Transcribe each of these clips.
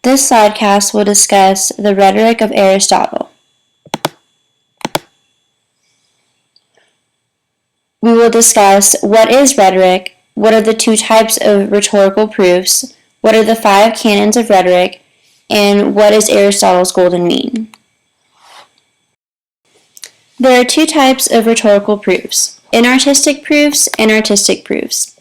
This slidecast will discuss the rhetoric of Aristotle. We will discuss what is rhetoric, what are the two types of rhetorical proofs, what are the 5 canons of rhetoric, and what is Aristotle's golden mean. There are 2 types of rhetorical proofs, inartistic proofs and artistic proofs.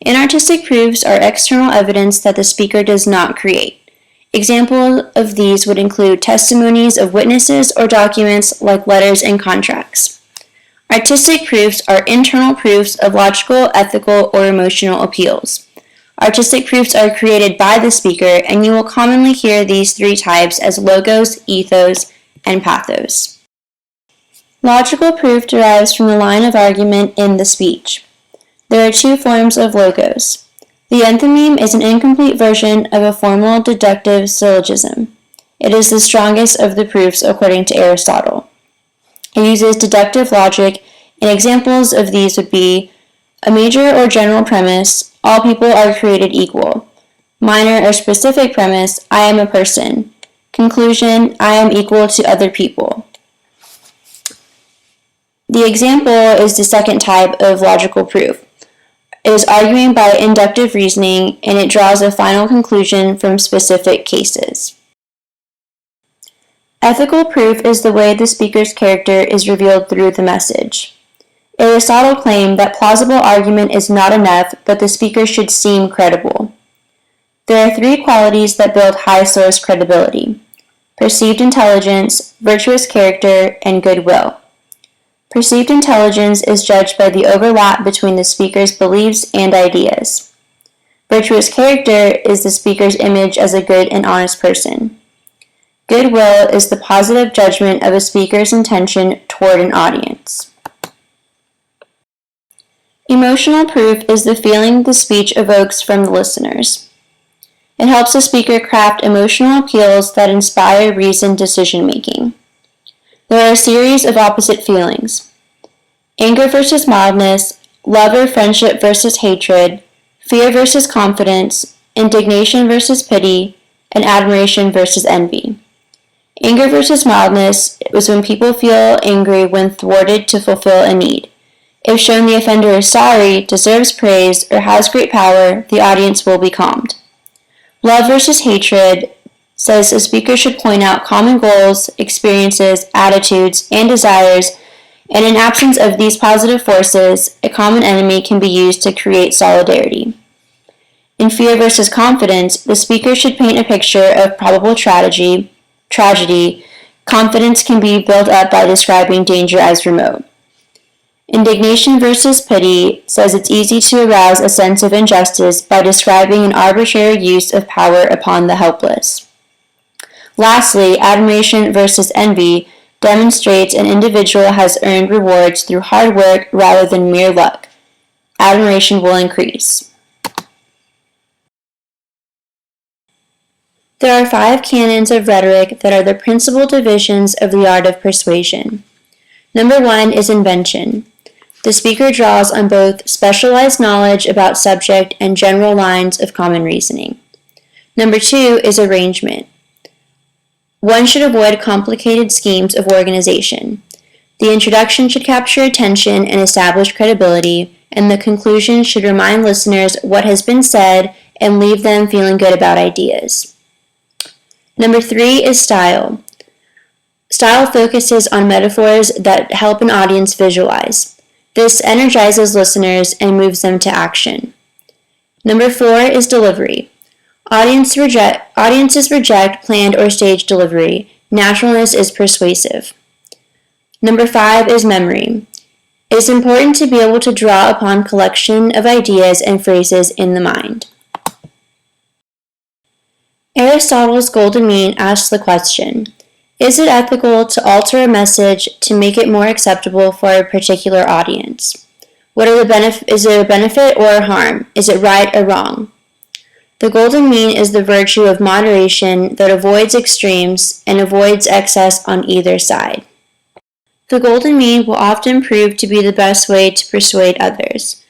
Inartistic proofs are external evidence that the speaker does not create. Examples of these would include testimonies of witnesses or documents like letters and contracts. Artistic proofs are internal proofs of logical, ethical, or emotional appeals. Artistic proofs are created by the speaker, and you will commonly hear these 3 types as logos, ethos, and pathos. Logical proof derives from the line of argument in the speech. There are 2 forms of logos. The enthymeme is an incomplete version of a formal deductive syllogism. It is the strongest of the proofs according to Aristotle. It uses deductive logic, and examples of these would be a major or general premise, all people are created equal. Minor or specific premise, I am a person. Conclusion, I am equal to other people. The example is the second type of logical proof. It is arguing by inductive reasoning, and it draws a final conclusion from specific cases. Ethical proof is the way the speaker's character is revealed through the message. Aristotle claimed that plausible argument is not enough, but the speaker should seem credible. There are 3 qualities that build high source credibility: perceived intelligence, virtuous character, and goodwill. Perceived intelligence is judged by the overlap between the speaker's beliefs and ideas. Virtuous character is the speaker's image as a good and honest person. Goodwill is the positive judgment of a speaker's intention toward an audience. Emotional proof is the feeling the speech evokes from the listeners. It helps the speaker craft emotional appeals that inspire reasoned decision-making. There are a series of opposite feelings: anger versus mildness, love or friendship versus hatred, fear versus confidence, indignation versus pity, and admiration versus envy. Anger versus mildness was when people feel angry when thwarted to fulfill a need. If shown the offender is sorry, deserves praise, or has great power, the audience will be calmed. Love versus hatred says a speaker should point out common goals, experiences, attitudes, and desires, and in absence of these positive forces, a common enemy can be used to create solidarity. In fear versus confidence, the speaker should paint a picture of probable tragedy. Confidence can be built up by describing danger as remote. Indignation versus pity says it's easy to arouse a sense of injustice by describing an arbitrary use of power upon the helpless. Lastly, admiration versus envy demonstrates an individual has earned rewards through hard work rather than mere luck. Admiration will increase. There are 5 canons of rhetoric that are the principal divisions of the art of persuasion. Number 1 is invention. The speaker draws on both specialized knowledge about subject and general lines of common reasoning. Number 2 is arrangement. One should avoid complicated schemes of organization. The introduction should capture attention and establish credibility, and the conclusion should remind listeners what has been said and leave them feeling good about ideas. Number 3 is style. Style focuses on metaphors that help an audience visualize. This energizes listeners and moves them to action. Number 4 is delivery. Audiences reject planned or staged delivery. Naturalness is persuasive. Number 5 is memory. It is important to be able to draw upon collection of ideas and phrases in the mind. Aristotle's golden mean asks the question, is it ethical to alter a message to make it more acceptable for a particular audience? Is it a benefit or a harm? Is it right or wrong? The golden mean is the virtue of moderation that avoids extremes and avoids excess on either side. The golden mean will often prove to be the best way to persuade others.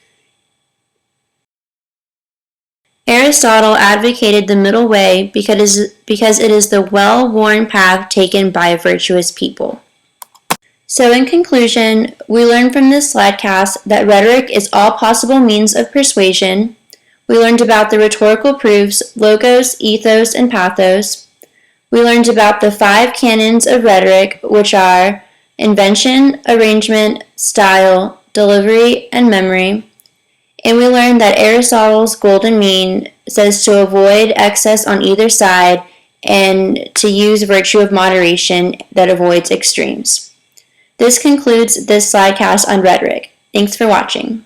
Aristotle advocated the middle way because it is the well-worn path taken by virtuous people. So in conclusion, we learned from this slidecast that rhetoric is all possible means of persuasion. We learned about the rhetorical proofs, logos, ethos, and pathos. We learned about the 5 canons of rhetoric, which are invention, arrangement, style, delivery, and memory. And we learned that Aristotle's golden mean says to avoid excess on either side and to use virtue of moderation that avoids extremes. This concludes this slidecast on rhetoric. Thanks for watching.